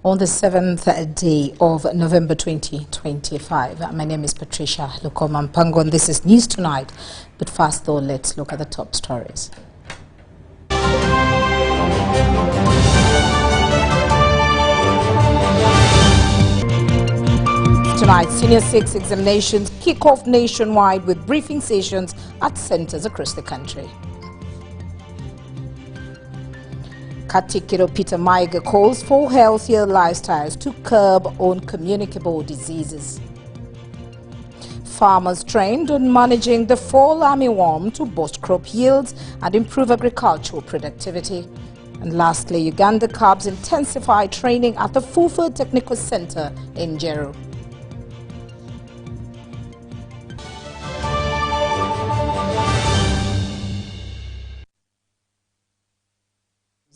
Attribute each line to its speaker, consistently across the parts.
Speaker 1: On the 7th day of November 2025. My name is Patricia Lukoma Mpango, and this is News Tonight. But first, though, let's look at the top stories. Tonight, Senior 6 examinations kick off nationwide with briefing sessions at centers across the country. Katikiro Peter Maiga calls for healthier lifestyles to curb uncommunicable diseases. Farmers trained on managing the fall armyworm to boost crop yields and improve agricultural productivity. And lastly, Uganda Cubs intensify training at the Fulford Technical Center in Jeru.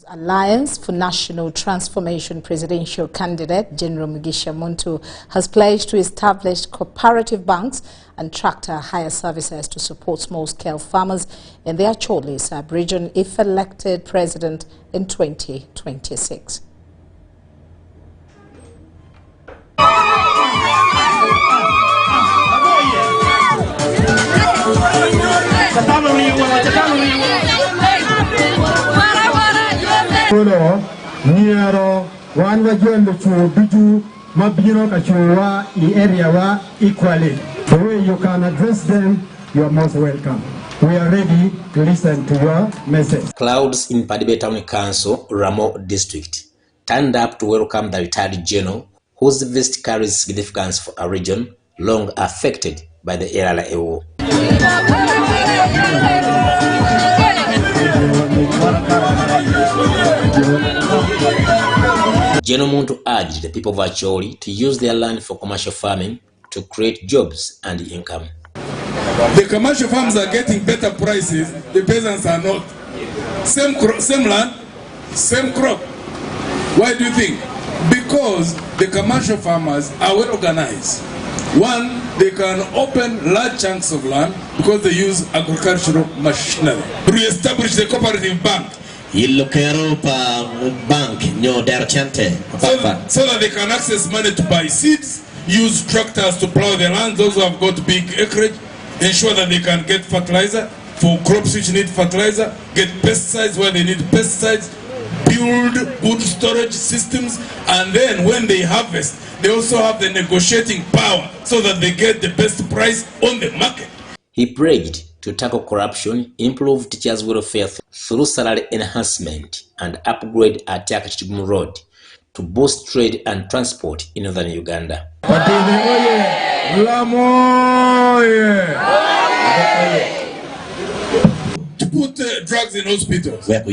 Speaker 1: Alliance for National Transformation presidential candidate General Mugisha Muntu has pledged to establish cooperative banks and tractor hire services to support small-scale farmers in their Chorley sub-region if elected president in 2026.
Speaker 2: Niaro wanwa jondo chuo biju mabino kachuwa I area wa equally. The way you can address them, you are most welcome. We are ready to listen to your message.
Speaker 3: Clouds in Padibe Town Council, Ramo District, turned up to welcome the retired general, whose visit carries significance for a region long affected by the Electoral war. General Muntu urged the people of Acholi to use their land for commercial farming to create jobs and income.
Speaker 4: The commercial farms are getting better prices, the peasants are not. Same land, same crop. Why do you think? Because the commercial farmers are well organized. One, they can open large chunks of land because they use agricultural machinery. Re-establish the cooperative bank. So that they can access money to buy seeds, use tractors to plow their land, those who have got big acreage, ensure that they can get fertilizer for crops which need fertilizer, get pesticides where they need pesticides, build good storage systems, and then when they harvest, they also have the negotiating power so that they get the best price on the market.
Speaker 3: He prayed to tackle corruption, improve teachers' welfare through salary enhancement, and upgrade Ataka Chigum Road to boost trade and transport in northern Uganda.
Speaker 4: To put drugs in hospitals, pay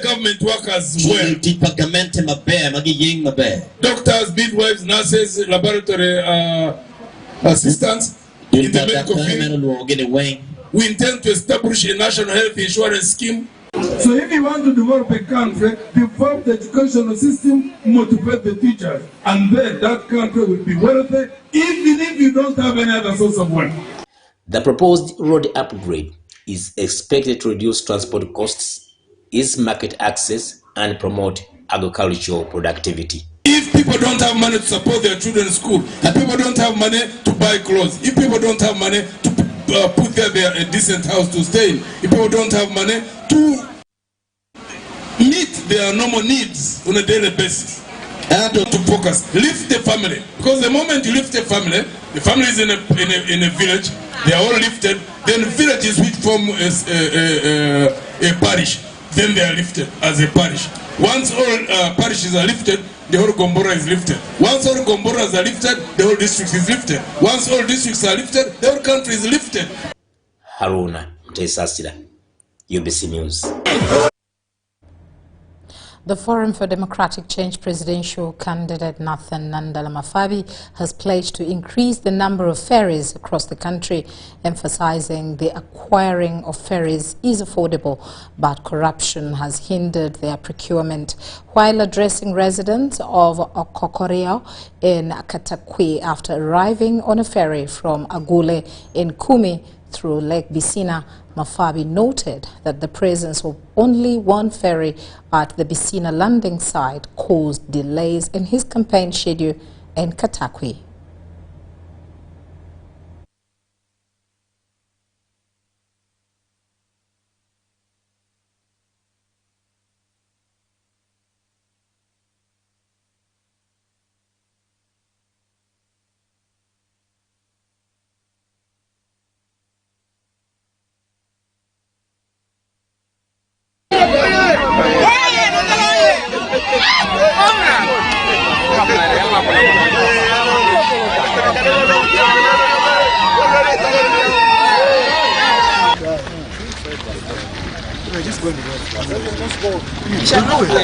Speaker 4: government workers well, doctors, midwives, nurses, laboratory assistants in the medical field. We intend to establish a national health insurance scheme. So if you want to develop a country, develop the educational system, motivate the teachers, and then that country will be wealthy, even if you don't have any other source of wealth.
Speaker 3: The proposed road upgrade is expected to reduce transport costs, ease market access, and promote agricultural productivity.
Speaker 4: If people don't have money to support their children's school, if people don't have money to buy clothes, if people don't have money to put there a decent house to stay in, if people don't have money to meet their normal needs on a daily basis, and to focus, lift the family, because the moment you lift the family is in a village, they are all lifted, then villages which form a parish, then they are lifted as a parish. Once all parishes are lifted, the whole Gombora is lifted. Once all Gomboras are lifted, the whole district is lifted. Once all districts are lifted, the whole country is lifted.
Speaker 3: Haruna Mtesasira, UBC News.
Speaker 1: The Forum for Democratic Change presidential candidate Nathan Nandala Mafabi has pledged to increase the number of ferries across the country, emphasizing the acquiring of ferries is affordable, but corruption has hindered their procurement. While addressing residents of Okokorio in Katakwi after arriving on a ferry from Agule in Kumi through Lake Bisina, Mafabi noted that the presence of only one ferry at the Bisina landing site caused delays in his campaign schedule in Katakwi.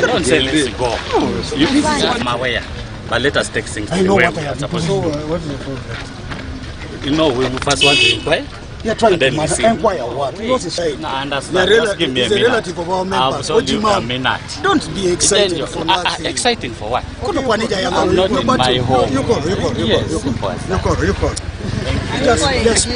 Speaker 5: Don't say let's go. I'm aware, but let us take things. I know what I am supposed to do. What is the problem? You know, we first want to inquire.
Speaker 6: You're trying to inquire what? What is it?
Speaker 5: No, I understand. Just give me a minute.
Speaker 6: Relative of our members.
Speaker 5: A minute.
Speaker 6: Don't be excited for nothing.
Speaker 5: Exciting for what?
Speaker 6: I'm not
Speaker 5: in my home.
Speaker 6: You call.
Speaker 5: Yes,
Speaker 6: You call. Just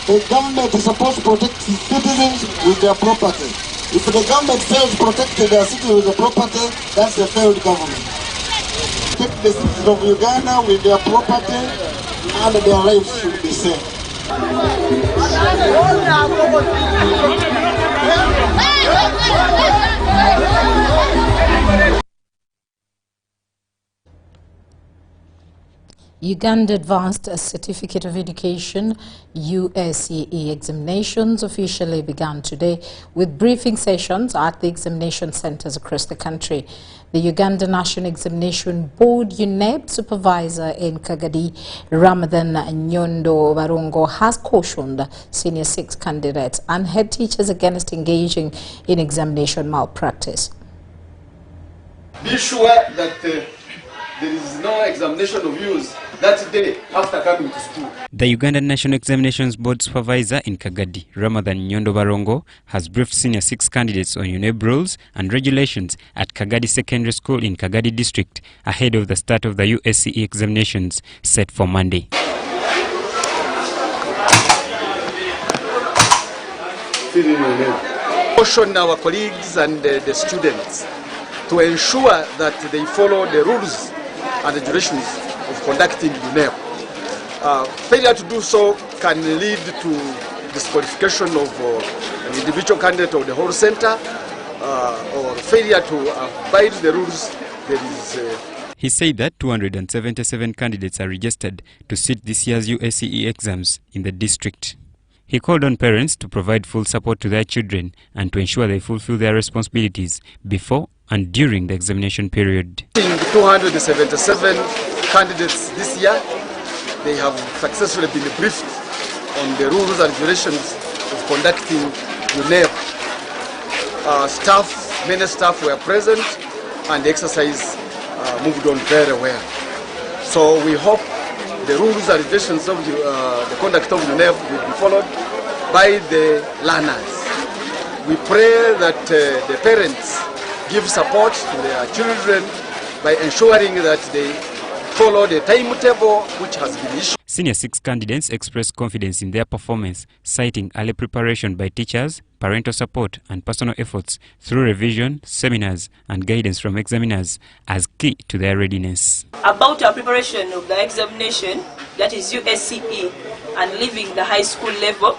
Speaker 7: The government is supposed to protect its citizens with their property. If the government fails to protect their citizens with their property, that's a failed government. Protect the citizens of Uganda with their property and their lives should be safe.
Speaker 1: Uganda Advanced Certificate of Education USCE examinations officially began today with briefing sessions at the examination centers across the country. The Uganda National Examination Board UNEB supervisor in Kagadi, Ramadan Nyondo Barongo, has cautioned Senior 6 candidates and head teachers against engaging in examination malpractice.
Speaker 8: Be sure that there is no examination of use that day after coming to school.
Speaker 9: The Uganda National Examinations Board supervisor in Kagadi, Ramadan Nyondo Barongo, has briefed Senior 6 candidates on UNEB rules and regulations at Kagadi Secondary School in Kagadi District ahead of the start of the USCE examinations set for Monday.
Speaker 8: Caution our colleagues and the students to ensure that they follow the rules and regulations of conducting UNEB. Failure to do so can lead to disqualification of an individual candidate of the whole center, or failure to abide the rules.
Speaker 9: He said that 277 candidates are registered to sit this year's USCE exams in the district. He called on parents to provide full support to their children and to ensure they fulfill their responsibilities before and during the examination period.
Speaker 8: 277 candidates this year, they have successfully been briefed on the rules and regulations of conducting UNEB. Many staff were present and the exercise moved on very well. So we hope the rules and regulations of the conduct of UNEB will be followed by the learners. We pray that the parents give support to their children by ensuring that they follow the timetable which has been issued.
Speaker 9: Senior 6 candidates expressed confidence in their performance, citing early preparation by teachers, parental support and personal efforts through revision, seminars and guidance from examiners as key to their readiness.
Speaker 10: About our preparation of the examination, that is USCE, and leaving the high school level,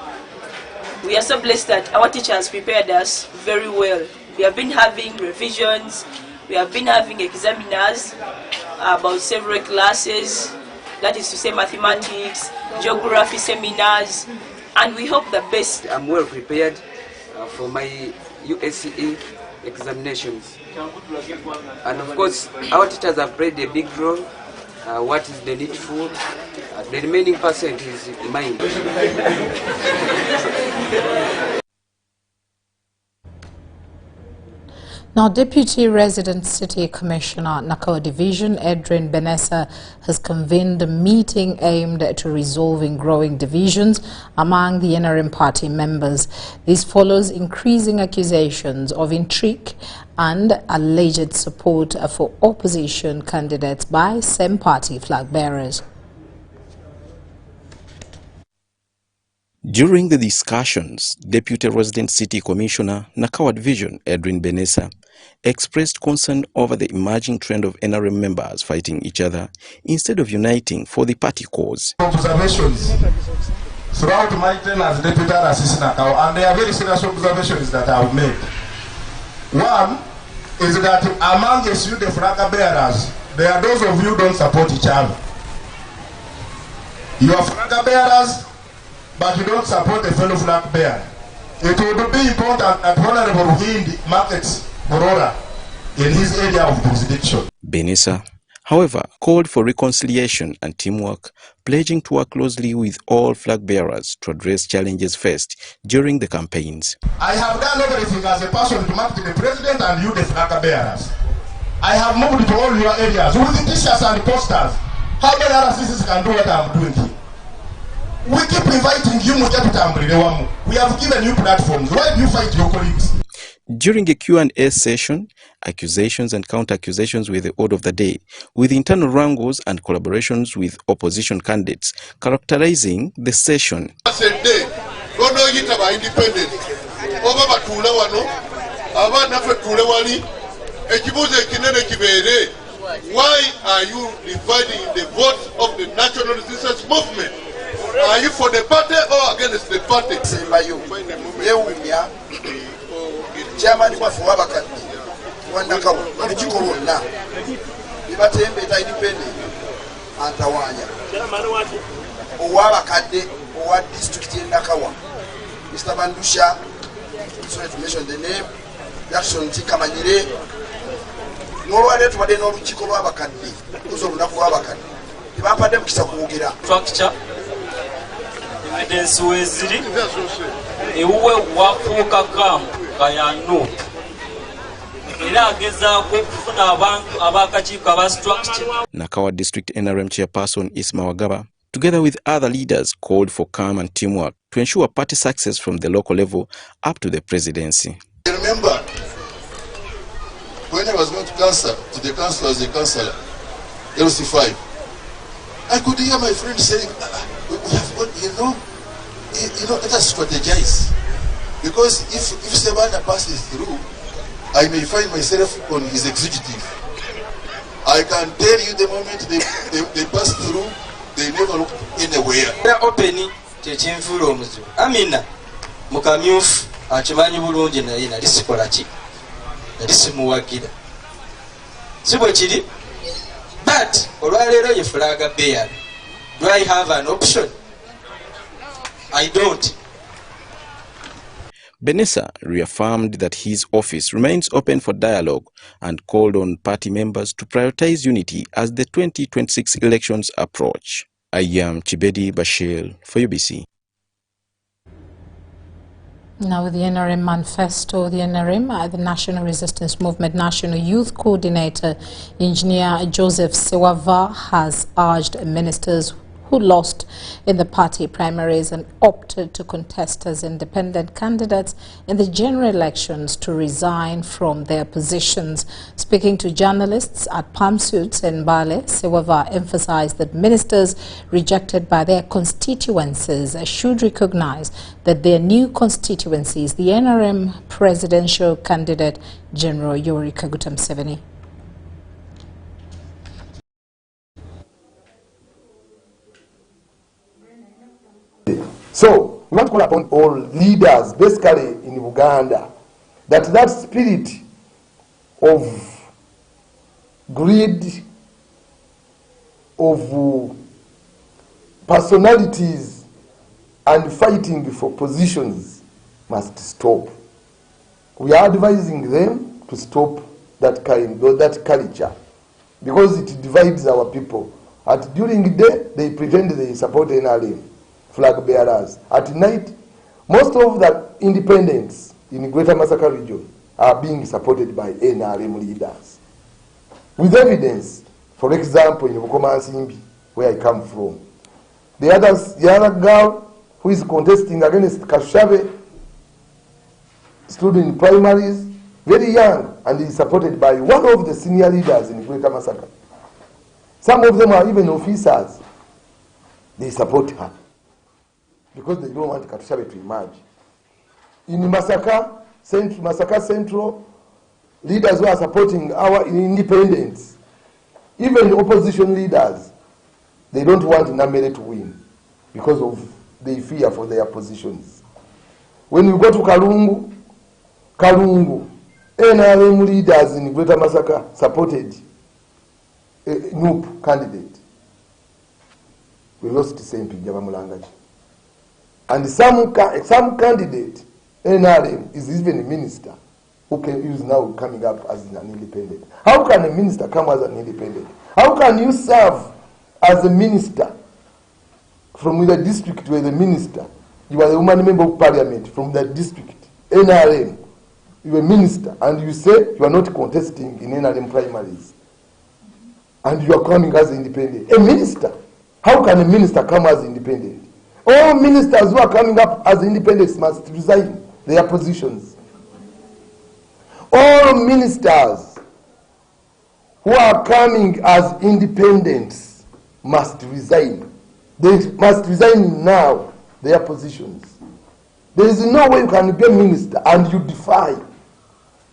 Speaker 10: we are so blessed that our teachers prepared us very well. We have been having revisions, we have been having examiners about several classes, that is to say mathematics, geography seminars, and we hope the best.
Speaker 11: I'm well prepared for my USCE examinations. And of course, our teachers have played a big role. What is the needful? The remaining percent is mine.
Speaker 1: Now, Deputy Resident City Commissioner, Nakawa Division, Edwin Benessa, has convened a meeting aimed at resolving growing divisions among the NRM party members. This follows increasing accusations of intrigue and alleged support for opposition candidates by same party flag bearers.
Speaker 12: During the discussions, Deputy Resident City Commissioner Nakawa Division Edwin Benessa expressed concern over the emerging trend of NRM members fighting each other instead of uniting for the party cause.
Speaker 13: Observations throughout my term as Deputy Assistant Nakawa, and they are very serious observations that I have made. One is that among the flag bearers, there are those of you who don't support each other. You are flag bearers, but you don't support a fellow flag bearer. It would be important that Honorable Hindi markets Morora in his area of jurisdiction.
Speaker 12: Benessa, however, called for reconciliation and teamwork, pledging to work closely with all flag bearers to address challenges faced during the campaigns.
Speaker 13: I have done everything as a person to market the president and you the flag bearers. I have moved to all your areas with the t-shirts and posters. How many other citizens can do what I'm doing here? We keep inviting you. We have given you platforms. Why do you fight your colleagues?
Speaker 12: During a Q&A session, accusations and counter-accusations were the order of the day, with internal wrangles and collaborations with opposition candidates characterizing the session.
Speaker 14: Why are you dividing the vote of the National Resistance Movement? Are you for the party or against the party?
Speaker 6: Chairman wa fuwa bakati wanaka walijikoro na bibatembe ta independent antawanya owa bakade owa district Nakawa Mr. Bandusha, sorry to mention the name, Jackson Tikamanyire n'olwaleero tubadde n'olukiiko lw'abakadde kuza olunaku lw'abakadde tebampadde mukisa kuwugira
Speaker 15: structure evidence weziri ewuwe wafuuka kamu kayano era agezaako okufuna abantu ab'akakiiko aba structure.
Speaker 12: Nakawa District NRM Chairperson Isma Wagaba, together with other leaders, called for calm and teamwork to ensure party success from the local level up to the presidency.
Speaker 14: I remember when I was going to the council as a councillor, LC5, I could hear my friend saying, we have got, let us strategize. Because if Sebana passes through, I may find myself on his executive. I can tell you the moment they pass through, they never look anywhere.
Speaker 15: They are opening to change Amina Mukamuf, Achimani Bulunji, and Risikorachi. Risimuakida. Sibochidi, but already you flag a bear. Do I have an option? I don't.
Speaker 12: Benessa reaffirmed that his office remains open for dialogue and called on party members to prioritize unity as the 2026 elections approach. I am Chibedi Bashir for UBC.
Speaker 1: Now with the NRM Manifesto, the NRM, the National Resistance Movement National Youth Coordinator, Engineer Joseph Sewava, has urged ministers who lost in the party primaries and opted to contest as independent candidates in the general elections, to resign from their positions. Speaking to journalists at Palm Suits in Bale, Sewava emphasized that ministers rejected by their constituencies should recognize that their new constituencies, the NRM presidential candidate General Yoweri Kaguta Museveni.
Speaker 16: So, we want to call upon all leaders, basically in Uganda, that spirit of greed, of personalities and fighting for positions must stop. We are advising them to stop that culture, because it divides our people. During the day, they pretend they support NRM flag bearers. At night, most of the independents in Greater Masaka region are being supported by NRM leaders. With evidence, for example, in Lukoma Nsimbi, where I come from, the other girl who is contesting against Kashave, student in primaries, very young, and is supported by one of the senior leaders in Greater Masaka. Some of them are even officers. They support her because they don't want Kashave to emerge. In Masaka Central, leaders who are supporting our independence, even opposition leaders, they don't want Namere to win because of they fear for their positions. When you go to Kalungu, NRM leaders in Greater Masaka supported a NUP candidate. We lost Sempi Javamulangaji. And some candidate, NRM, is even a minister who is now coming up as an independent. How can a minister come as an independent? How can you serve as a minister from the district where the minister, you are the woman member of parliament from that district, NRM, you are a minister, and you say you are not contesting in NRM primaries, and you are coming as independent. A minister, how can a minister come as independent? All ministers who are coming up as independents must resign their positions. All ministers who are coming as independents must resign. They must resign now their positions. There is no way you can be a minister and you defy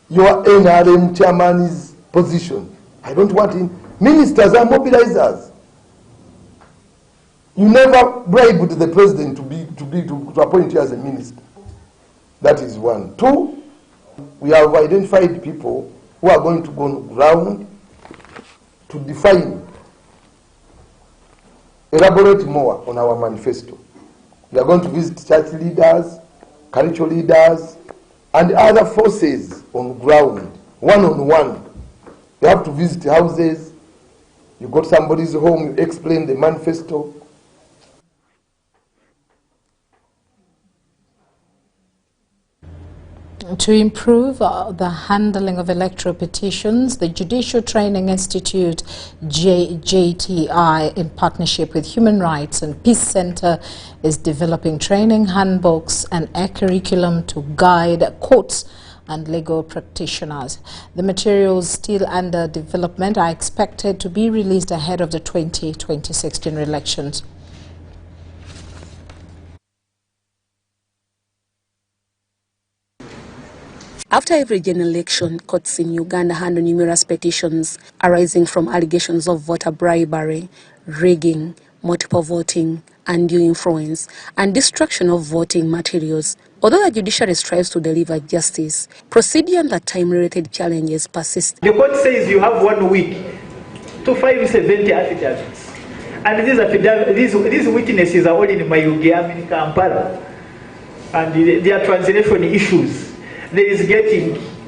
Speaker 16: your NRM chairman's position. I don't want him. Ministers are mobilizers. You never bribed the president to appoint you as a minister. That is one. Two, we have identified people who are going to go on ground to define, elaborate more on our manifesto. We are going to visit church leaders, cultural leaders, and other forces on ground, one-on-one. You have to visit houses. You go to somebody's home, you explain the manifesto.
Speaker 1: To improve the handling of electoral petitions, the Judicial Training Institute, JTI, in partnership with Human Rights and Peace Center, is developing training handbooks and a curriculum to guide courts and legal practitioners. The materials, still under development, are expected to be released ahead of the 2026 general elections.
Speaker 17: After every general election, courts in Uganda handle numerous petitions arising from allegations of voter bribery, rigging, multiple voting, undue influence, and destruction of voting materials. Although the judiciary strives to deliver justice, procedure and the time-related challenges persist.
Speaker 18: The court says you have 1 week to file 70 affidavits. And these witnesses are all in Mayuge, in Kampala, and their translation issues. There is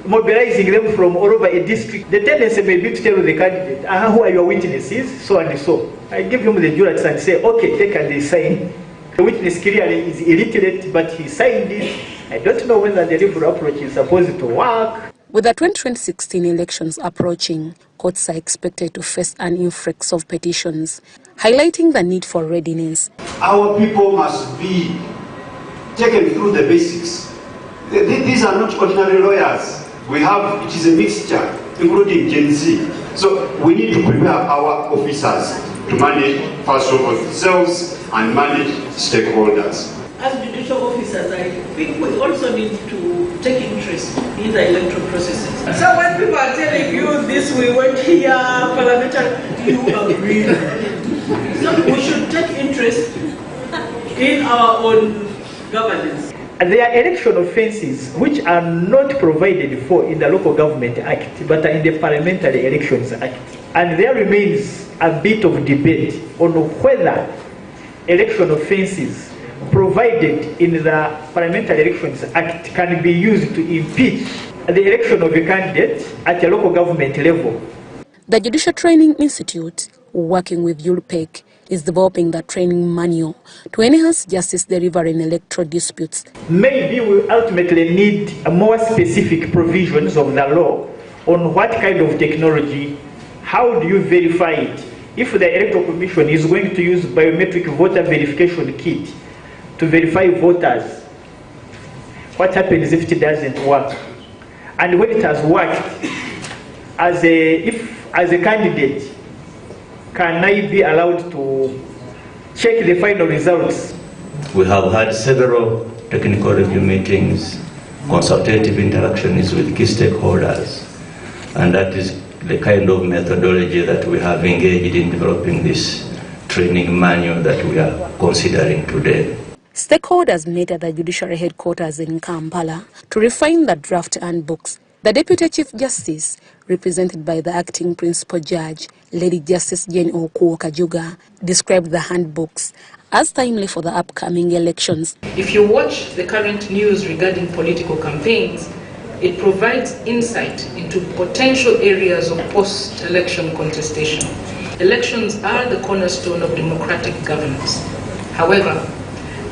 Speaker 18: mobilizing them from all over a district. The tendency may be to tell the candidate, who are your witnesses, so and so. I give him the jurors and say, okay, take and they sign. The witness clearly is illiterate, but he signed it. I don't know whether the liberal approach is supposed to work.
Speaker 17: With the 2016 elections approaching, courts are expected to face an influx of petitions, highlighting the need for readiness.
Speaker 19: Our people must be taken through the basics. These are not ordinary lawyers. It is a mixture, including Gen Z. So we need to prepare our officers to manage, first of all, themselves and manage stakeholders.
Speaker 20: As judicial officers, I think we also need to take interest in the electoral processes. So when people are telling you this, we went here, parliamentary, you agree. So we should take interest in our own governance.
Speaker 18: There are election offences which are not provided for in the Local Government Act, but are in the Parliamentary Elections Act. And there remains a bit of debate on whether election offences provided in the Parliamentary Elections Act can be used to impeach the election of a candidate at a local government level.
Speaker 17: The Judicial Training Institute, working with ULPEC, is developing the training manual to enhance justice delivery in electoral disputes.
Speaker 18: Maybe we ultimately need more specific provisions of the law on what kind of technology, how do you verify it. If the Electoral Commission is going to use biometric voter verification kit to verify voters, what happens if it doesn't work? And when it has worked, as a candidate, can I be allowed to check the final results?
Speaker 21: We have had several technical review meetings, consultative interactions with key stakeholders, and that is the kind of methodology that we have engaged in developing this training manual that we are considering today.
Speaker 17: Stakeholders met at the judiciary headquarters in Kampala to refine the draft handbooks. The Deputy Chief Justice, represented by the Acting Principal Judge, Lady Justice Jane Okuwo-Kajuga, described the handbooks as timely for the upcoming elections.
Speaker 22: If you watch the current news regarding political campaigns, it provides insight into potential areas of post-election contestation. Elections are the cornerstone of democratic governance. However,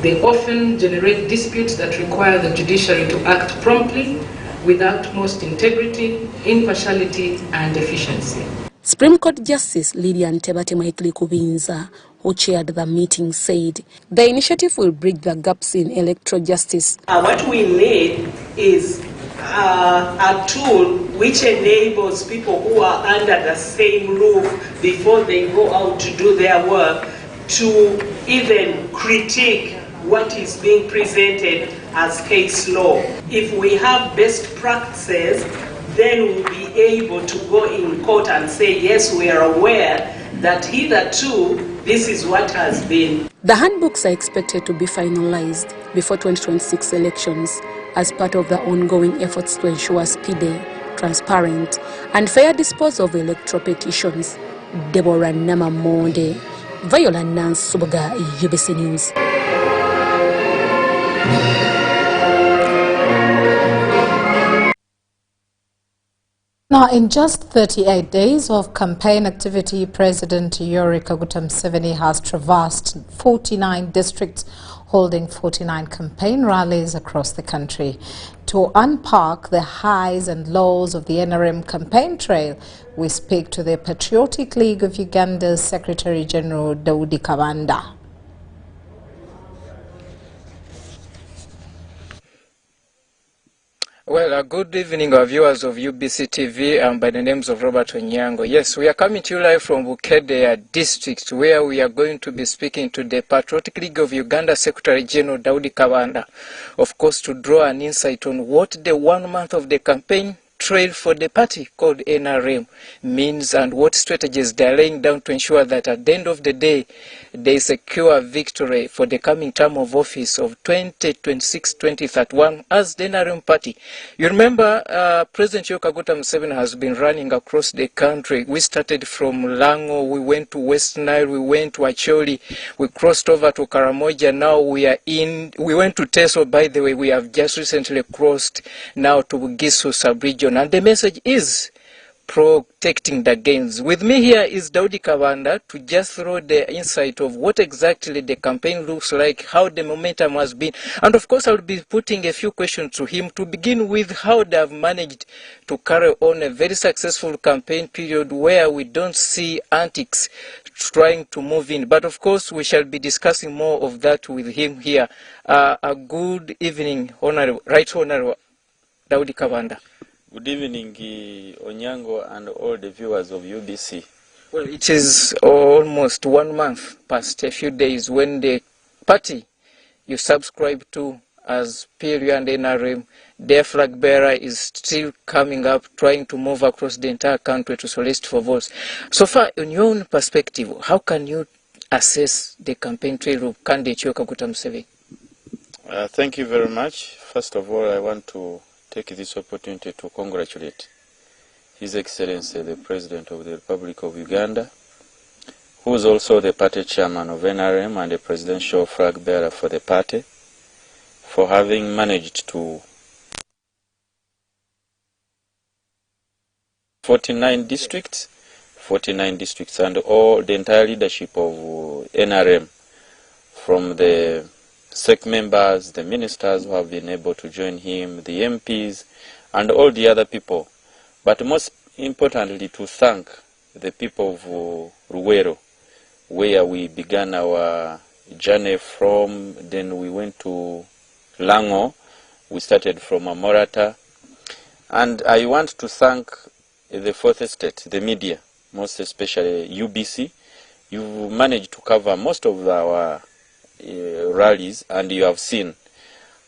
Speaker 22: they often generate disputes that require the judiciary to act promptly with utmost integrity, impartiality, and efficiency.
Speaker 17: Supreme Court Justice Lydia Ntebate Maikili-Kubinza, who chaired the meeting, said the initiative will bridge the gaps in electoral justice.
Speaker 23: What we need is a tool which enables people who are under the same roof before they go out to do their work to even critique what is being presented as case law. If we have best practices, then we'll be able to go in court and say, yes, we are aware that hitherto this is what has been.
Speaker 17: The handbooks are expected to be finalized before 2026 elections as part of the ongoing efforts to ensure speedy, transparent, and fair disposal of electoral petitions. Deborah Namamonde, Viola Nance Subaga, UBC News.
Speaker 1: Now, in just 38 days of campaign activity, President Yoweri Kaguta Museveni has traversed 49 districts, holding 49 campaign rallies across the country. To unpack the highs and lows of the NRM campaign trail, we speak to the Patriotic League of Uganda's Secretary General Daudi Kabanda.
Speaker 24: Well, good evening, our viewers of UBC TV, by the names of Robert Onyango. Yes, we are coming to you live from Bukedea district, where we are going to be speaking to the Patriotic League of Uganda Secretary General Daudi Kabanda, of course, to draw an insight on what the 1 month of the campaign trail for the party called NRM means and what strategies they are laying down to ensure that at the end of the day they secure victory for the coming term of office of 2026-2031 as the NRM party. You remember President Yoweri Kaguta Museveni has been running across the country. We started from Lango, we went to West Nile, we went to Acholi, we crossed over to Karamoja, now we went to Teso, by the way, we have just recently crossed now to Bugisu sub-region. And the message is protecting the gains. With me here is Daudi Kabanda to just throw the insight of what exactly the campaign looks like, how the momentum has been, and of course I'll be putting a few questions to him to begin with how they have managed to carry on a very successful campaign period where we don't see antics trying to move in. But of course we shall be discussing more of that with him here. A good evening, Honorable Daudi Kabanda.
Speaker 2: Good evening, Onyango and all the viewers of UBC.
Speaker 24: Well, it is almost 1 month past a few days when the party you subscribe to as PLU and NRM, their flag bearer is still coming up, trying to move across the entire country to solicit for votes. So far, in your own perspective, how can you assess the campaign trail of candidate Yoweri Kaguta Museveni?
Speaker 2: Thank you very much. First of all, I want to take this opportunity to congratulate His Excellency, the President of the Republic of Uganda, who is also the party chairman of NRM and the presidential flag bearer for the party, for having managed to 49 districts and all the entire leadership of NRM, from the SEC members, the ministers who have been able to join him, the MPs, and all the other people. But most importantly, to thank the people of Luweero, where we began our journey from. Then we went to Lango. We started from Amorata. And I want to thank the fourth estate, the media, most especially UBC. You managed to cover most of our rallies, and you have seen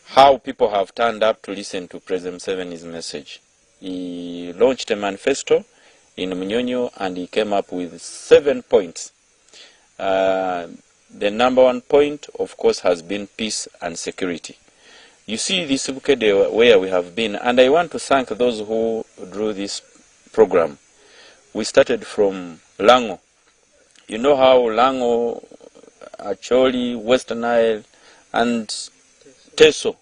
Speaker 2: how people have turned up to listen to President Museveni's message. He launched a manifesto in Munyonyo and he came up with 7 points. The number 1 point, of course, has been peace and security. You see this Bukede where we have been, and I want to thank those who drew this program. We started from Lango. You know how Lango, Acholi, Western Nile, and Teso.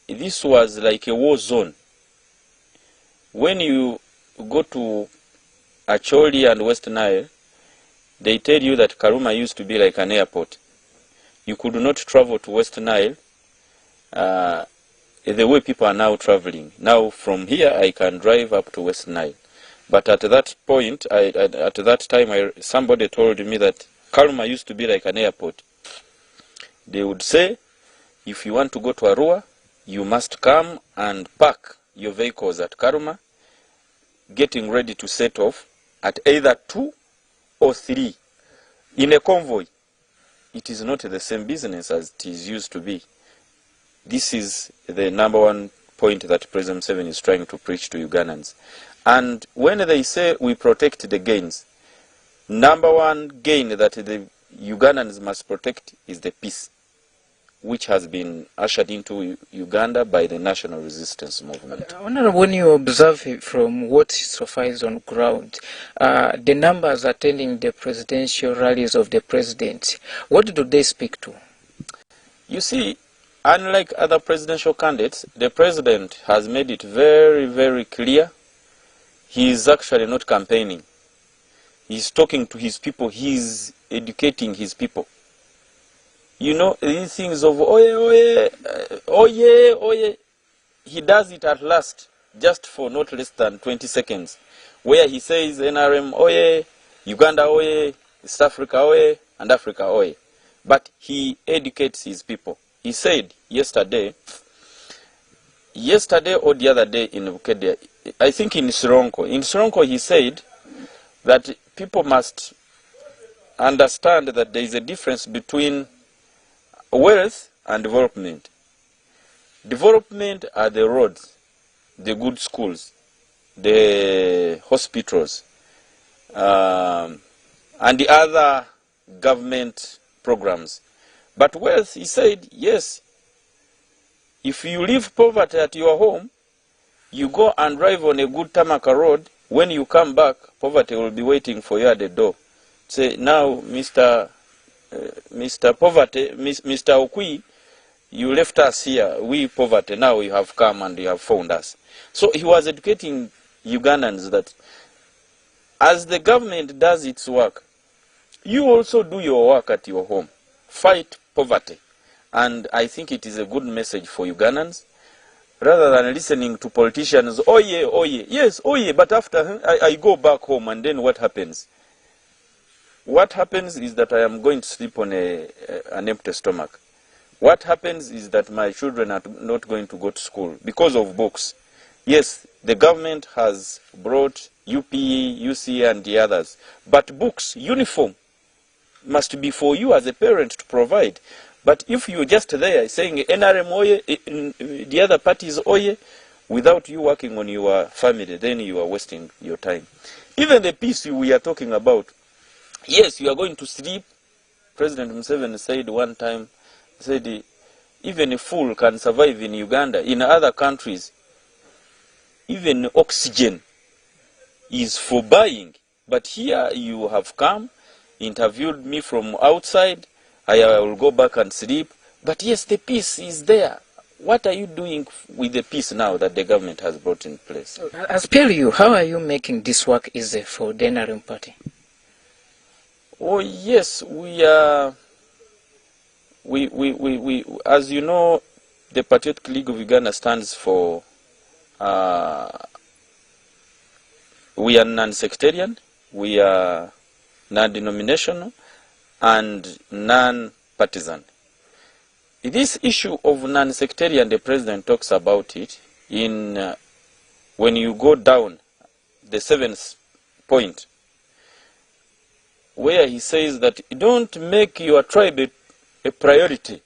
Speaker 2: This was like a war zone. When you go to Acholi and Western Nile, they tell you that Karuma used to be like an airport. You could not travel to Western Nile the way people are now traveling. Now from here I can drive up to Western Nile. But at that point, at that time, somebody told me that Karuma used to be like an airport. They would say, if you want to go to Arua, you must come and park your vehicles at Karuma, getting ready to set off at either 2 or 3 in a convoy. It is not the same business as it is used to be. This is the number 1 point that President Museveni is trying to preach to Ugandans. And when they say we protect the gains, number 1 gain that the Ugandans must protect is the peace, which has been ushered into Uganda by the National Resistance Movement.
Speaker 24: When you observe from what suffices on ground, the numbers attending the presidential rallies of the president, what do they speak to?
Speaker 2: You see, unlike other presidential candidates, the president has made it very, very clear he is actually not campaigning. He's talking to his people. He's educating his people. You know, these things of oye, he does it at last, just for not less than 20 seconds, where he says NRM oye, Uganda oye, East Africa oye, and Africa oye. But he educates his people. He said yesterday or the other day in Bukede, I think in Sironko he said that people must understand that there is a difference between wealth and development. Development are the roads, the good schools, the hospitals, and the other government programs. But wealth, he said, yes, if you leave poverty at your home, you go and drive on a good Tamaka road, when you come back, poverty will be waiting for you at the door. Say, now, Mr. Poverty, Mr. Okui, You left us here, we poverty, now you have come and you have found us. So he was educating Ugandans that as the government does its work, you also do your work at your home. Fight poverty. And I think it is a good message for Ugandans, rather than listening to politicians, oh yeah, yes, oh yeah, but after I go back home and then what happens? What happens is that I am going to sleep on an empty stomach. What happens is that my children are not going to go to school because of books. Yes, the government has brought UPE, UCA and the others, but books, uniform, must be for you as a parent to provide. But if you're just there saying NRM oye, the other parties oye, without you working on your family, then you are wasting your time. Even the peace we are talking about, yes, you are going to sleep. President Museveni said one time, said even a fool can survive in Uganda. In other countries, even oxygen is for buying. But here you have come, interviewed me from outside, I will go back and sleep. But yes, the peace is there. What are you doing with the peace now that the government has brought in place?
Speaker 24: As PLU, how are you making this work easy for the NRM party?
Speaker 2: Oh yes, we are. We as you know, the Patriotic League of Uganda stands for. We are non-sectarian, we are non-denominational, and non-partisan. This issue of non-sectarian, the president talks about it in when you go down the 7th point, where he says that don't make your tribe a priority.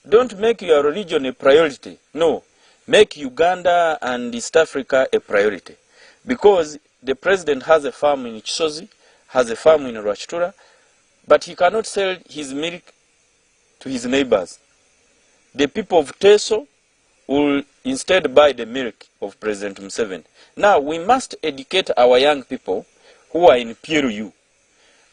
Speaker 2: Don't make your religion a priority. No, make Uganda and East Africa a priority. Because the president has a farm in Chisozi, has a farm in Rwachitura, but he cannot sell his milk to his neighbors. The people of Teso will instead buy the milk of President Museveni. Now, we must educate our young people who are in PLU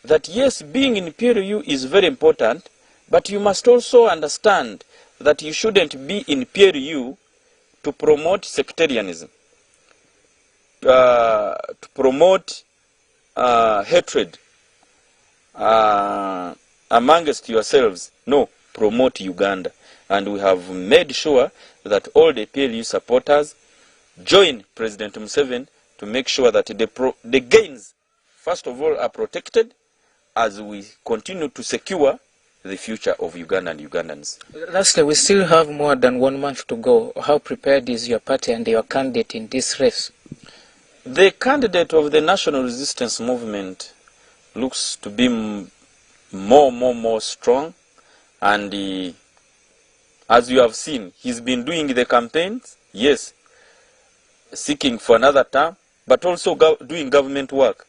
Speaker 2: that yes, being in PLU is very important, but you must also understand that you shouldn't be in PLU to promote sectarianism, to promote hatred amongst yourselves. No, promote Uganda. And we have made sure that all the PLU supporters join President Museveni to make sure that the gains, first of all, are protected as we continue to secure the future of Uganda and Ugandans.
Speaker 24: Lastly, we still have more than 1 month to go. How prepared is your party and your candidate in this race?
Speaker 2: The candidate of the National Resistance Movement looks to be more strong, and as you have seen, he's been doing the campaigns, yes, seeking for another term, but also doing government work.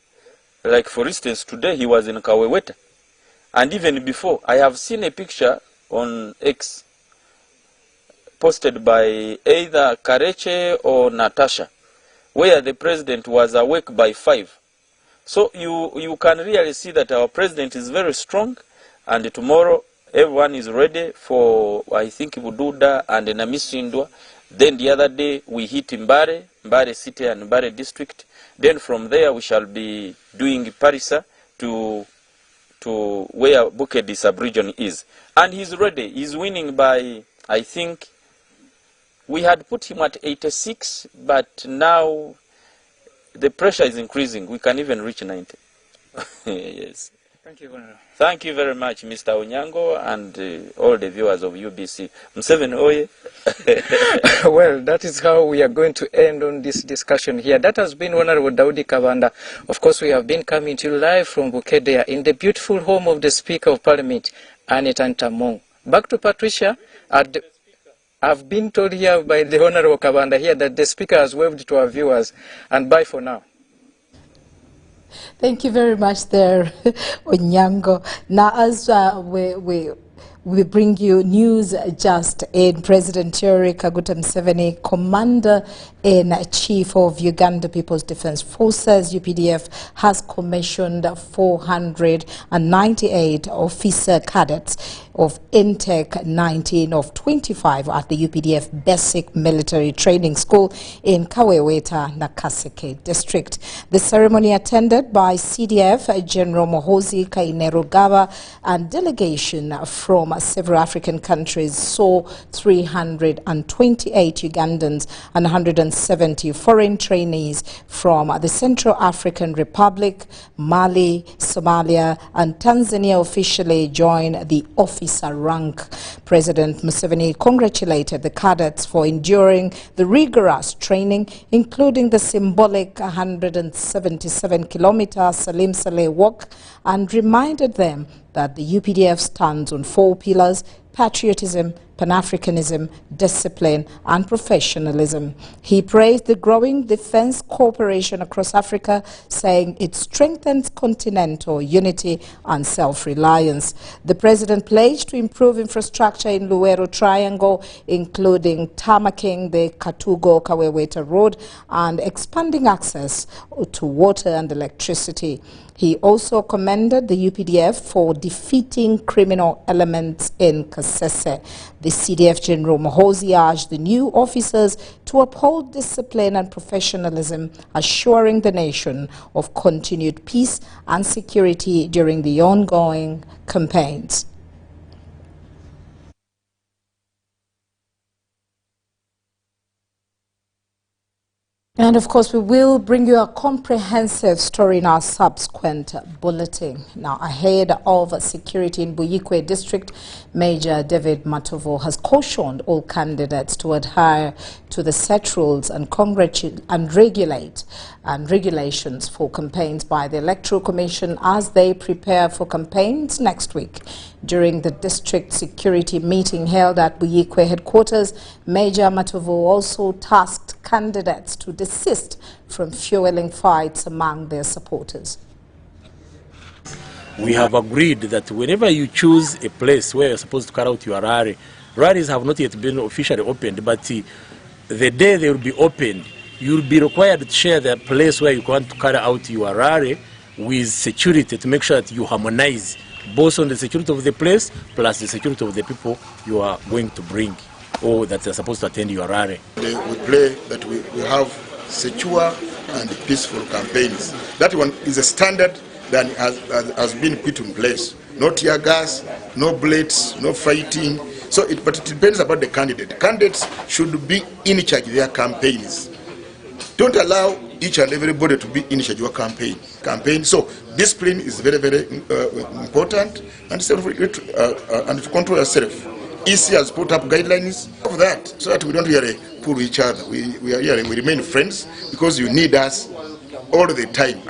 Speaker 2: Like for instance, today he was in Kaweweta, and even before, I have seen a picture on X posted by either Kareche or Natasha, where the president was awake by 5. So you can really see that our president is very strong, and tomorrow everyone is ready for, I think, Bududa and Namisindwa. Then the other day we hit Mbare City and Mbare District. Then from there we shall be doing Parisa to where Bukedis sub-region is. And he's ready. He's winning by, I think, we had put him at 86, but now the pressure is increasing. We can even reach 90. Yes.
Speaker 24: Thank you, Governor.
Speaker 2: Thank you very much, Mr. Onyango, and all the viewers of UBC. Museveni oye.
Speaker 24: Well, that is how we are going to end on this discussion here. That has been Honorable Daudi Kabanda. Of course, we have been coming to you live from Bukedea in the beautiful home of the Speaker of Parliament, Annette Antamong. Back to Patricia. I've been told here by the Honorable Kabanda here that the Speaker has waved to our viewers, and bye for now.
Speaker 1: Thank you very much there, Onyango. Now, as We bring you news just in. President Yoweri Kaguta Museveni, Commander-in-Chief of Uganda People's Defence Forces, UPDF, has commissioned 498 officer cadets of intake 19 of 25 at the UPDF Basic Military Training School in Kaweweta, Nakaseke District. The ceremony attended by CDF General Muhoozi Kainerugaba and delegation from several African countries saw 328 Ugandans and 170 foreign trainees from the Central African Republic, Mali, Somalia and Tanzania officially join the officer rank. President Museveni congratulated the cadets for enduring the rigorous training, including the symbolic 177-kilometer Salim Saleh walk, and reminded them that the UPDF stands on 4 pillars: patriotism, Pan-Africanism, discipline and professionalism. He praised the growing defense cooperation across Africa, saying it strengthens continental unity and self-reliance. The president pledged to improve infrastructure in Luweero Triangle, including tarmacking the Katugo-Kaweweta Road and expanding access to water and electricity. He also commended the UPDF for defeating criminal elements in Kasese. The CDF General Muhoozi urged the new officers to uphold discipline and professionalism, assuring the nation of continued peace and security during the ongoing campaigns. And of course, we will bring you a comprehensive story in our subsequent bulletin. Now, ahead of security in Buyikwe district, Major David Matovo has cautioned all candidates to adhere to the set rules and regulations for campaigns by the Electoral Commission as they prepare for campaigns next week. During the district security meeting held at Buyikwe headquarters, Major Matovo also tasked candidates to desist from fueling fights among their supporters.
Speaker 3: We have agreed that whenever you choose a place where you're supposed to carry out your rally, rallies have not yet been officially opened, but the day they will be opened, you'll be required to share the place where you want to carry out your rally with security to make sure that you harmonize both on the security of the place plus the security of the people you are going to bring or that are supposed to attend your rally.
Speaker 4: We pray that we have secure and peaceful campaigns. That one is a standard that has been put in place. No tear gas, no blades, no fighting. But it depends about the candidate. Candidates should be in charge of their campaigns. Don't allow each and everybody to be in charge of your campaign. So discipline is very, very important, and to control yourself. EC has put up guidelines of that, so that we don't really pull each other. We remain friends because you need us all the time.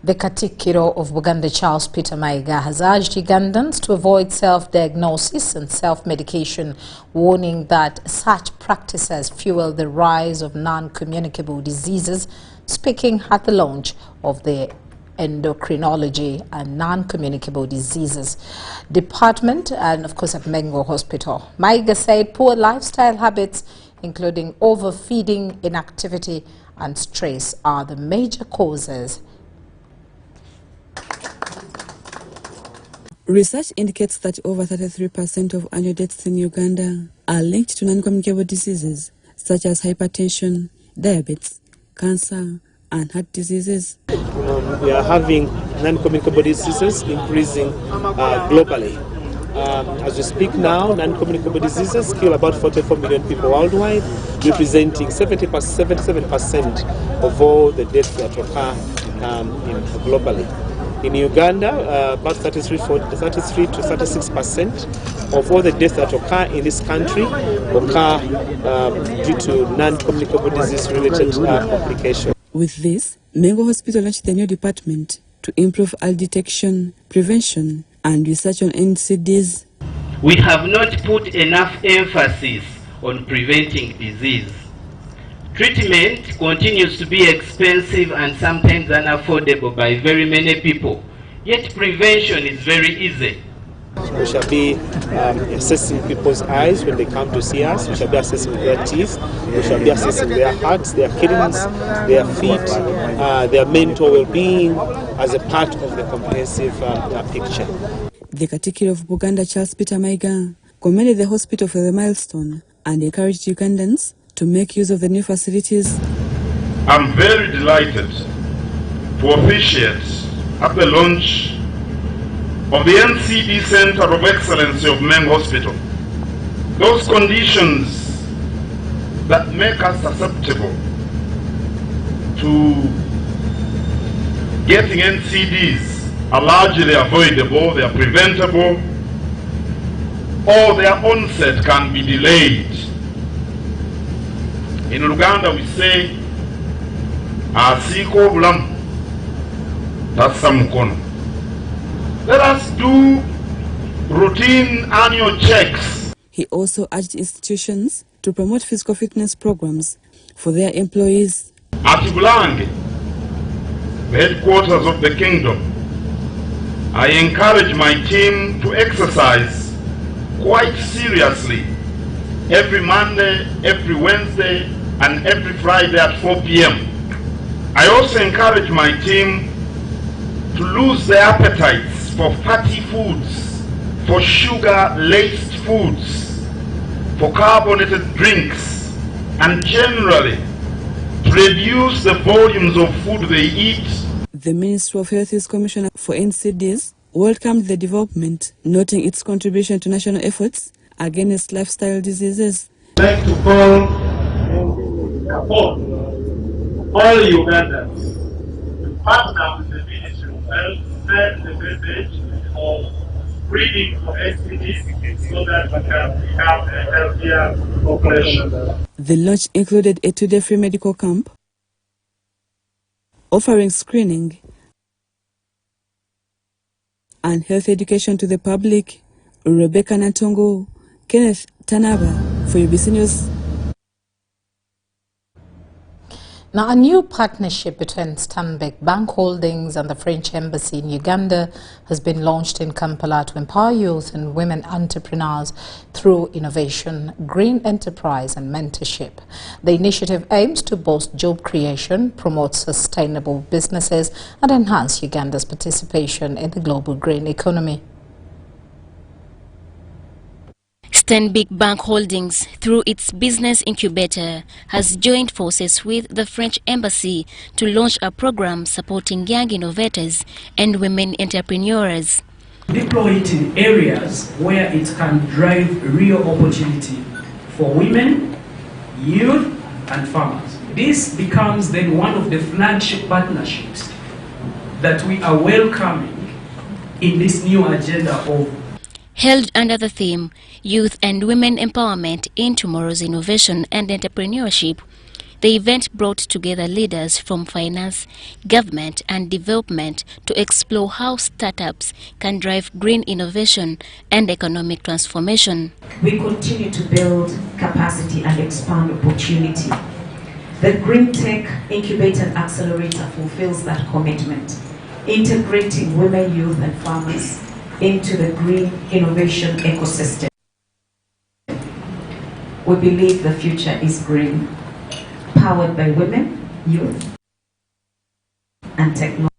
Speaker 1: The Katikkiro of Buganda, Charles Peter Mayiga, has urged Ugandans to avoid self-diagnosis and self-medication, warning that such practices fuel the rise of non-communicable diseases, speaking at the launch of the Endocrinology and Non-Communicable Diseases Department and, of course, at Mengo Hospital. Mayiga said poor lifestyle habits, including overfeeding, inactivity and stress, are the major causes.
Speaker 5: Research indicates that over 33% of annual deaths in Uganda are linked to non-communicable diseases such as hypertension, diabetes, cancer, and heart diseases.
Speaker 7: We are having non-communicable diseases increasing globally. As we speak now, non-communicable diseases kill about 44 million people worldwide, representing 77% of all the deaths that occur globally. In Uganda, about 33 to 36% of all the deaths that occur in this country occur due to non-communicable disease-related complications.
Speaker 5: With this, Mengo Hospital launched the new department to improve early detection, prevention, and research on NCDs.
Speaker 25: We have not put enough emphasis on preventing disease. Treatment continues to be expensive and sometimes unaffordable by very many people, yet prevention is very easy.
Speaker 7: We shall be assessing people's eyes when they come to see us. We shall be assessing their teeth. We shall be assessing their hearts, their kidneys, their feet, their mental well-being as a part of the comprehensive picture.
Speaker 5: The Katikiro of Buganda, Charles Peter Maiga, commended the hospital for the milestone and encouraged Ugandans to make use of the new facilities.
Speaker 8: I'm very delighted to officiate at the launch of the NCD Center of Excellence of Meng Hospital. Those conditions that make us susceptible to getting NCDs are largely avoidable, they are preventable, or their onset can be delayed. In Uganda we say, asiko bulamu tassa mukono. Let us do routine annual checks.
Speaker 5: He also urged institutions to promote physical fitness programs for their employees.
Speaker 8: At Bulange, the headquarters of the kingdom, I encourage my team to exercise quite seriously every Monday, every Wednesday, and every Friday at 4 p.m. I also encourage my team to lose their appetites for fatty foods, for sugar-laced foods, for carbonated drinks, and generally to reduce the volumes of food they eat.
Speaker 5: The Ministry of Health's Commissioner for NCDs welcomed the development, noting its contribution to national efforts against lifestyle diseases.
Speaker 8: I'd like to call upon all Ugandans to partner with the Ministry of Health, set the message of breeding for STDs so that we can have a healthier population.
Speaker 5: The launch included a 2-day free medical camp, offering screening and health education to the public. Rebecca Nantongo, Kenneth Tanaba for UBC News.
Speaker 1: Now, a new partnership between Stanbic Bank Holdings and the French Embassy in Uganda has been launched in Kampala to empower youth and women entrepreneurs through innovation, green enterprise and mentorship. The initiative aims to boost job creation, promote sustainable businesses and enhance Uganda's participation in the global green economy.
Speaker 9: Stanbic Bank Holdings, through its business incubator, has joined forces with the French Embassy to launch a program supporting young innovators and women entrepreneurs.
Speaker 10: Deploy it in areas where it can drive real opportunity for women, youth, and farmers. This becomes then one of the flagship partnerships that we are welcoming in this new agenda of
Speaker 9: held under the theme Youth and Women Empowerment in Tomorrow's Innovation and Entrepreneurship. The event brought together leaders from finance, government and development to explore how startups can drive green innovation and economic transformation.
Speaker 11: We continue to build capacity and expand opportunity. The Green Tech Incubator and Accelerator fulfills that commitment, integrating women, youth and farmers into the green innovation ecosystem. We believe the future is green, powered by women, youth, and technology.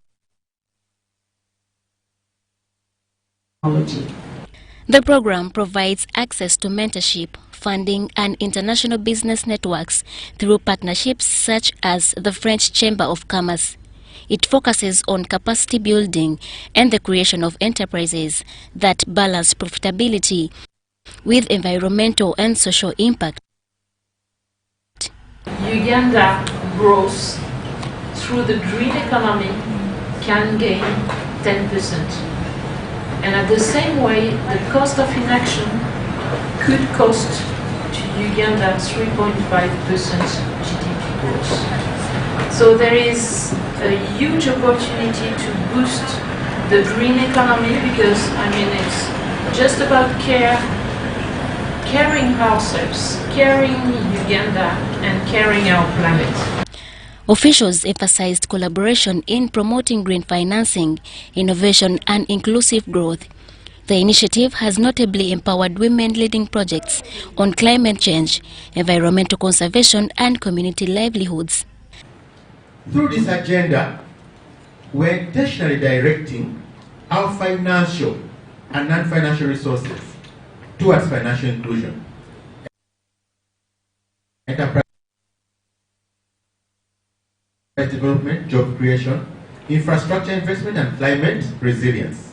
Speaker 9: The program provides access to mentorship, funding, and international business networks through partnerships such as the French Chamber of Commerce. It focuses on capacity building and the creation of enterprises that balance profitability with environmental and social impact.
Speaker 22: Uganda grows through the green economy can gain 10%. And at the same way, the cost of inaction could cost to Uganda 3.5% GDP growth. So there is a huge opportunity to boost the green economy because, it's just about caring ourselves, caring Uganda, and caring our planet.
Speaker 9: Officials emphasized collaboration in promoting green financing, innovation and inclusive growth. The initiative has notably empowered women leading projects on climate change, environmental conservation and community livelihoods.
Speaker 6: Through this agenda, we're intentionally directing our financial and non-financial resources towards financial inclusion, enterprise development, job creation, infrastructure investment, and climate resilience.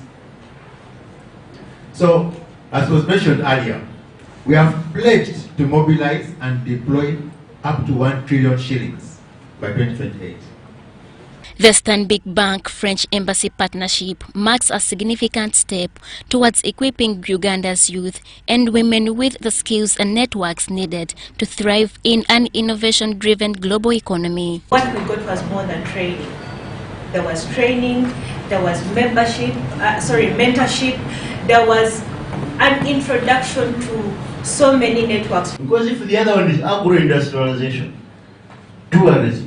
Speaker 6: So, as was mentioned earlier, we have pledged to mobilize and deploy up to 1 trillion shillings by 2028.
Speaker 9: The Stanbic Bank French Embassy partnership marks a significant step towards equipping Uganda's youth and women with the skills and networks needed to thrive in an innovation-driven global economy.
Speaker 11: What we got was more than training. There was training, there was mentorship, there was an introduction to so many networks.
Speaker 12: Because if the other one is agro-industrialization, tourism,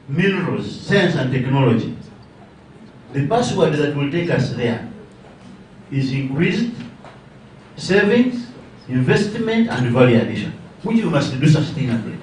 Speaker 12: minerals, science and technology, the password that will take us there is increased savings, investment and value addition, which we must do sustainably.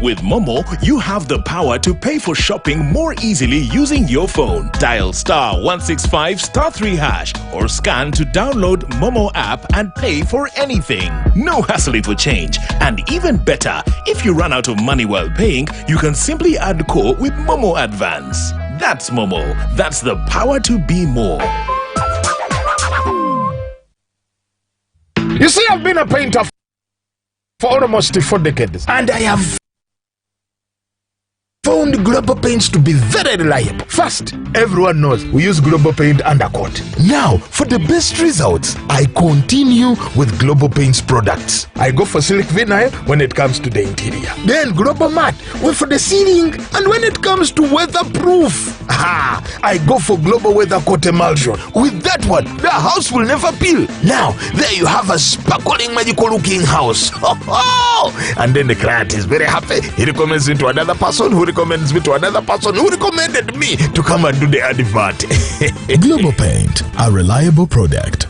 Speaker 13: With Momo, you have the power to pay for shopping more easily using your phone. Dial *165*3# or scan to download Momo app and pay for anything. No hassling for change. And even better, if you run out of money while paying, you can simply add core with Momo Advance. That's Momo. That's the power to be more.
Speaker 14: You see, I've been a painter for almost 4 decades, and I have found Global Paints to be very reliable. First, everyone knows we use Global Paint undercoat. Now, for the best results, I continue with Global Paints products. I go for silk vinyl when it comes to the interior. Then Global Matte for the ceiling, and when it comes to weatherproof, I go for Global Weather Coat Emulsion. With that one, the house will never peel. Now, there you have a sparkling, magical looking house. And then the client is very happy. He recommends it to another person who recommends me to another person who recommended me to come and do the advert.
Speaker 15: Global Paint, a reliable product.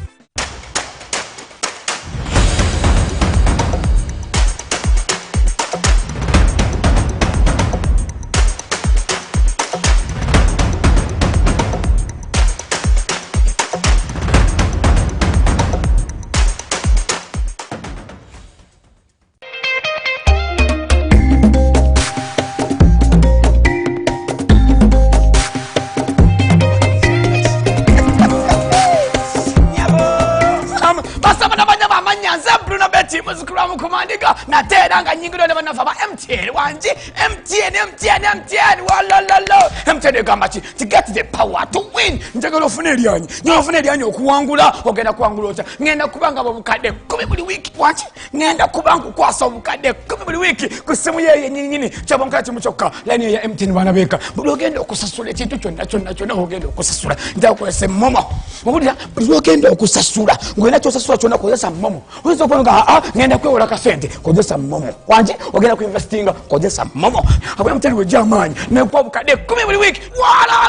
Speaker 26: Nateranga nyingiro ne banafa ba MTN wanji MTN walala MTN gamachi to get the power to win njagalo ofuna elyanyi okuwangula ogenda kuwangula ota ngenda kubanga babukadde 10 buli wiki wanji ngenda kubanga kwasa obukadde 10 buli wiki kusimu yeye nyinyi chabonka chimuchoka line ya MTN bana beka buli ogenda okusasula ekintu kyonna ogenda okusasula ndakwese momo obulira buli ogenda okusasula ngwena kyosasula kyonna kozesa momo uzo kwanga ngenda kwewola kasente kozesa momo wanji ogenda ku investinga kozesa momo abwe MTN we jamani ne kwa bukadde 10 buli wiki wala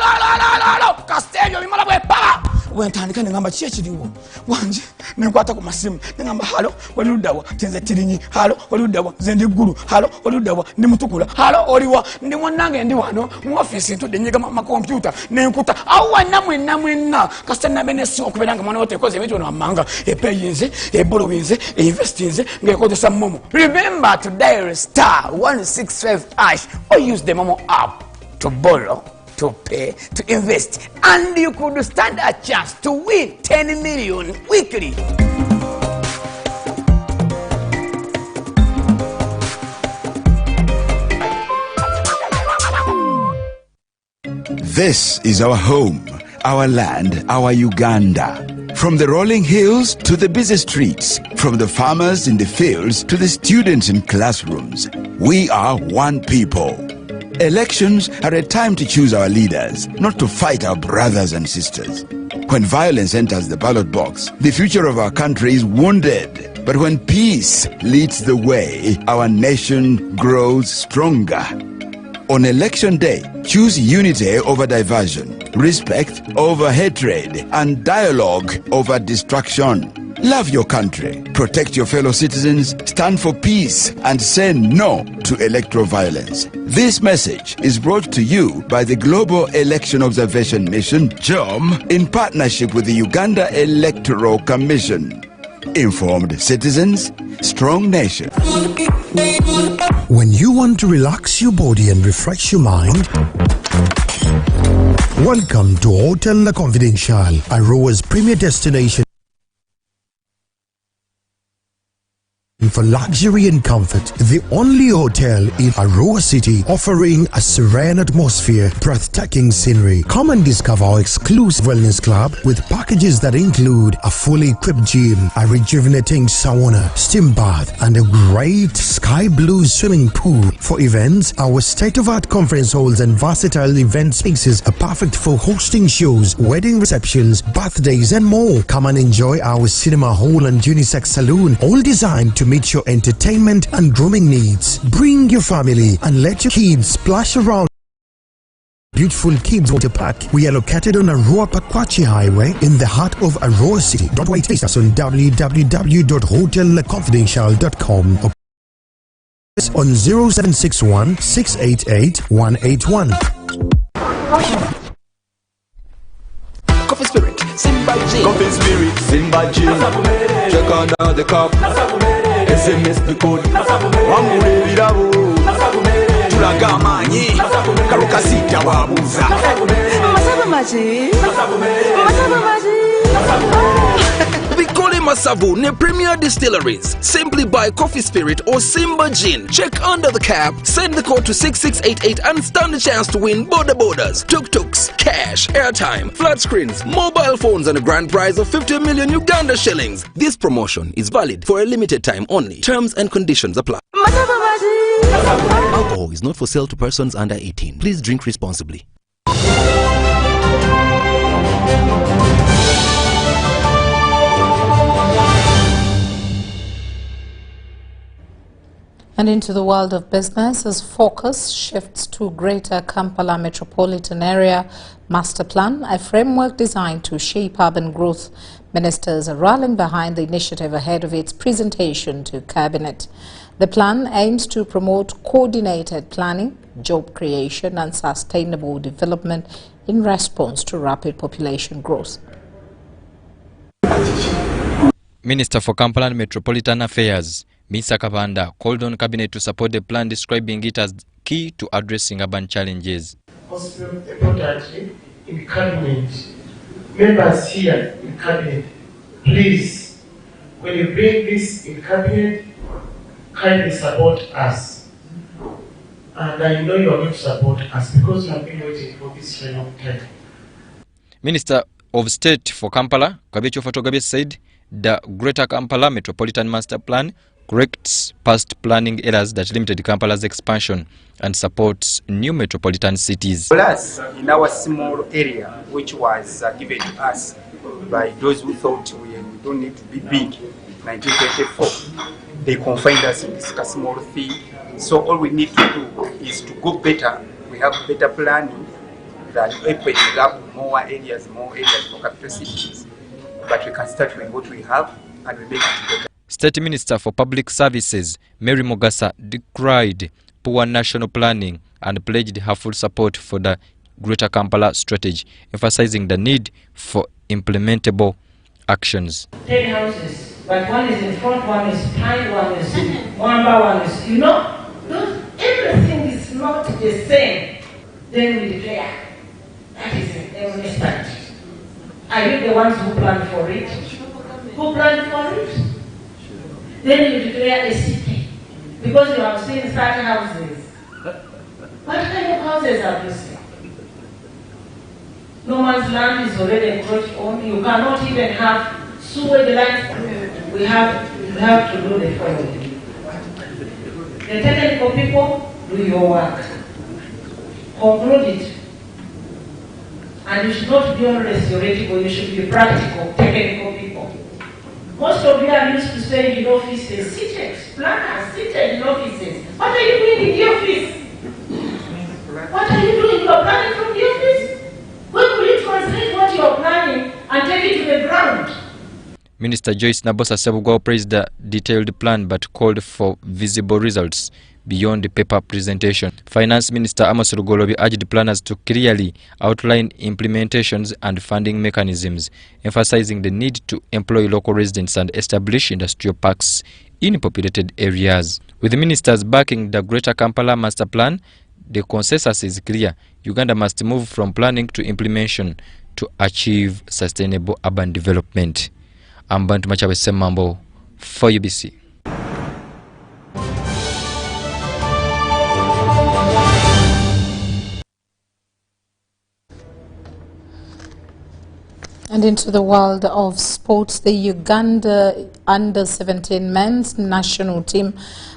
Speaker 26: kastelyo bimala bwe pa wentandika ngamba kyekiriwo wanji nenkwata ku masimu ngamba halo walirudawa tenze tirinyi halo walirudawa zende guru halo walirudawa ndi mutukula halo oliwa ndi mwanange ndi wano mu office ntudde nyiga ma computer nenkuta awa namwe kasana benesi okubelanga mwana wote koze bitu no amanga epeyinze ebolowinze investinze ngekozesa momo. Remember to dial *165# or use the Momo app to borrow, to pay, to invest, and you could stand a chance to win 10 million weekly.
Speaker 27: This is our home, our land, our Uganda. From the rolling hills to the busy streets, from the farmers in the fields to the students in classrooms, we are one people. Elections are a time to choose our leaders, not to fight our brothers and sisters. When violence enters the ballot box, the future of our country is wounded. But when peace leads the way, our nation grows stronger. On election day, choose unity over diversion, respect over hatred, and dialogue over distraction. Love your country, protect your fellow citizens, stand for peace, and say no to electoral violence. This message is brought to you by the Global Election Observation Mission, GEOM, in partnership with the Uganda Electoral Commission. Informed citizens, strong nation.
Speaker 16: When you want to relax your body and refresh your mind, welcome to Hotel La Confidential, Aroa's premier destination for luxury and comfort. The only hotel in Aroa City offering a serene atmosphere, breathtaking scenery. Come and discover our exclusive wellness club with packages that include a fully equipped gym, a rejuvenating sauna, steam bath, and a great sky blue swimming pool. For events, our state-of-art conference halls and versatile event spaces are perfect for hosting shows, wedding receptions, birthdays, and more. Come and enjoy our cinema hall and unisex saloon, all designed to meet your entertainment and grooming needs. Bring your family and let your kids splash around beautiful kids water park. We are located on Aroa Pakwachi Highway in the heart of Aroa City. Don't wait, visit us on www.hotelconfidential.com or on 0761 688 181.
Speaker 17: Coffee Spirit, Simba G. Coffee Spirit, Simba G. Check out the cup. SMS the code. Wamure virabo. Tulaga manyi. Karuka sita wabuza.
Speaker 18: Masaba maji. Masaba maji.
Speaker 17: Bikole Masavu ne Premier Distilleries. Simply buy Coffee Spirit or Simba Gin. Check under the cap, send the code to 6688 and stand a chance to win border borders, tuk-tuks, cash, airtime, flat screens, mobile phones and a grand prize of 50 million Uganda shillings. This promotion is valid for a limited time only. Terms and conditions apply. Alcohol is not for sale to persons under 18. Please drink responsibly.
Speaker 1: And into the world of business as focus shifts to Greater Kampala Metropolitan Area Master Plan, a framework designed to shape urban growth. Ministers are rallying behind the initiative ahead of its presentation to Cabinet. The plan aims to promote coordinated planning, job creation and sustainable development in response to rapid population growth.
Speaker 19: Minister for Kampala and Metropolitan Affairs, Mr. Kabanda, called on Cabinet to support the plan, describing it as key to addressing urban challenges.
Speaker 20: Also, importantly, in Cabinet, members here in Cabinet, please, when you bring this in Cabinet, kindly support us. And I know you are going to support us because you have been waiting for this for a long time.
Speaker 19: Minister of State for Kampala, Kabecho Fotogabe, said the Greater Kampala Metropolitan Master Plan corrects past planning errors that limited Kampala's expansion and supports new metropolitan cities.
Speaker 21: For us, in our small area, which was given to us by those who thought we don't need to be big, 1924, they confined us in this small thing. So all we need to do is to go better. We have better planning that opening up more areas for capital cities. But we can start with what we have and we make it better.
Speaker 19: State Minister for Public Services, Mary Mogasa, decried poor national planning and pledged her full support for the Greater Kampala strategy, emphasizing the need for implementable actions.
Speaker 20: 10 houses, but one is in front, one is behind, one is one by one is, you know, everything is not the same. Then we declare, that is a start. Are you the ones who planned for it? Who planned for it? Then you declare a city because you have seen certain houses. What kind of houses are you seeing? No man's land is already encroached on. You cannot even have sewage lines. We have to do the following. The technical people, do your work. Conclude it. And you should not be only theoretical, you should be practical, technical people. Most of you are used to staying in offices, seated, planners, seated in offices. What are you doing in the office? What are you doing? You are planning from the office? When will you translate what you are planning and take it to the ground?
Speaker 19: Minister Joyce Nabosa Sebugwao praised the detailed plan but called for visible results beyond the paper presentation. Finance Minister Amos Rugolobi urged planners to clearly outline implementations and funding mechanisms, emphasizing the need to employ local residents and establish industrial parks in populated areas. With the ministers backing the Greater Kampala Master Plan, the consensus is clear. Uganda must move from planning to implementation to achieve sustainable urban development. I'm Bantu Machabe Semambo for UBC.
Speaker 1: And into the world of sports, the Uganda under-17 men's national team,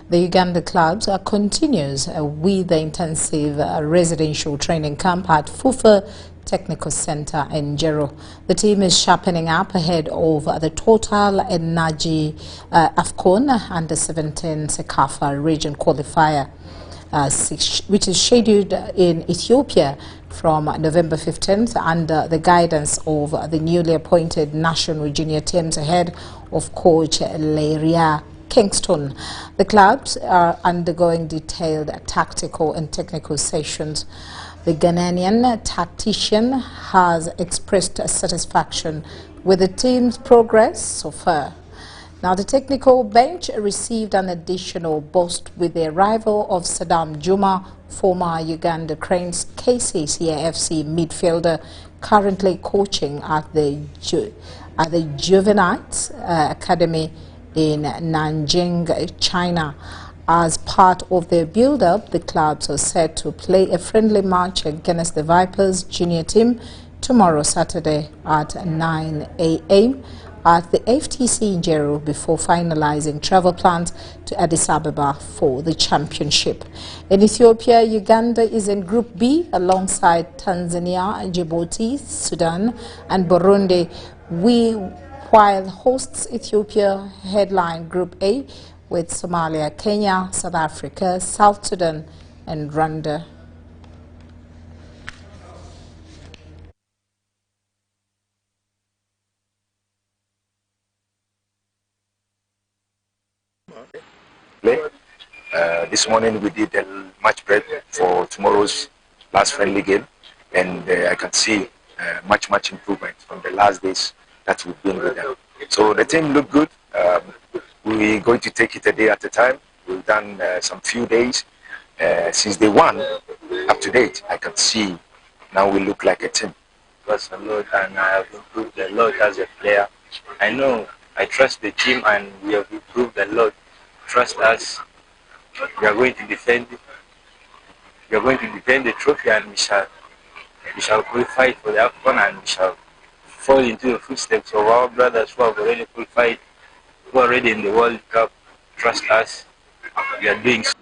Speaker 1: the Uganda clubs, continues with the intensive residential training camp at Fufa Technical Center in Jero. The team is sharpening up ahead of the Total Energy AFCON under-17 Sekafa region qualifier, which is scheduled in Ethiopia from November 15th under the guidance of the newly appointed national junior teams ahead of coach Leiria Kingston. The clubs are undergoing detailed tactical and technical sessions. The Ghanaian tactician has expressed satisfaction with the team's progress so far. Now, the technical bench received an additional boost with the arrival of Saddam Juma, former Uganda Cranes KCCA-FC midfielder, currently coaching at the Juveniles Academy in Nanjing, China. As part of their build-up, the clubs are set to play a friendly match against the Vipers junior team tomorrow, Saturday, at 9 a.m. at the FTC in Jero before finalizing travel plans to Addis Ababa for the championship. In Ethiopia, Uganda is in Group B alongside Tanzania, Djibouti, Sudan, and Burundi, while hosts Ethiopia headline Group A with Somalia, Kenya, South Africa, South Sudan, and Rwanda.
Speaker 2: This morning we did a match prep for tomorrow's last friendly game, and I can see much improvement from the last days that we've been with them. So the team looked good. We're going to take it a day at a time. We've done some few days since they won up to date. I can see now we look like a team.
Speaker 3: Trust a lot, and I have improved a lot as a player. I know I trust the team, and we have improved a lot. Trust us. We are going to defend it. We are going to defend the trophy, and we shall qualify for the AFCON, and we shall fall into the footsteps of our brothers who have already qualified, who are already in the World Cup. Trust us. We are doing so.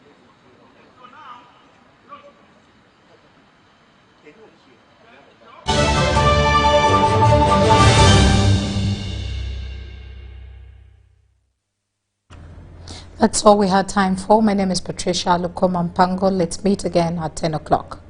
Speaker 1: That's all we had time for. My name is Patricia Lukoma. Let's meet again at 10 o'clock.